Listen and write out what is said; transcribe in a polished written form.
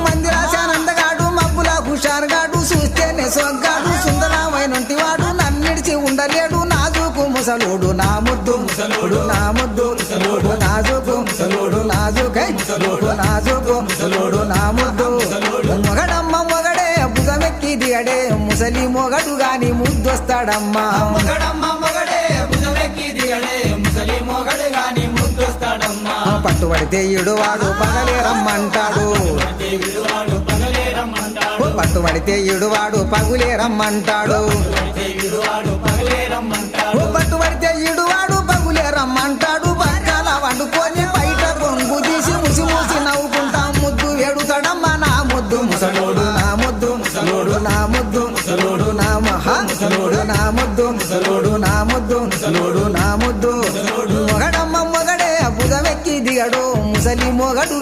మందిరాశానందగాడు మబ్బుల హుషారుగాడు చూస్తేనే సొగ్గాడు సుందరమైనంటి వాడు నన్నిడిచి ఉండలేడు నాజుకు ముసలోడు నా ముద్దు ముసలోడు నా ముద్దు ముసలోడు నాజుకు ముసలోడు నాజుకై ముసలోడు నాజుకు ముసలోడు నా ముద్దు మొగడమ్మ మొగడే భుజమెక్కి దిగడే ముసలి మొగడు గాని ముద్దొస్తాడమ్మా పట్టుబడితే ఇడువాడు పగలే రమ్మంటాడు పట్టుబడితే ఇడువాడు పగులే రమ్మంటాడు పట్టుబడితే ఇడువాడు పగులే రమ్మంటాడు పక్కన వండుకొని బయట కొంగు తీసి ముసి మూసి నవ్వుకుంటా ముద్దు వేడుతాడమ్మా నా ముద్దు ముసలోడు నా ముద్దు ముసలోడు నా ముద్దు ముసలోడు నా మహా ముసలోడు నా ముద్దు ముసలోడు నా ముద్దు ముసలోడు నా ముద్దు మొగడమ్మ మొగడే భుజమెక్కి దిగడు ముసలి మొగడు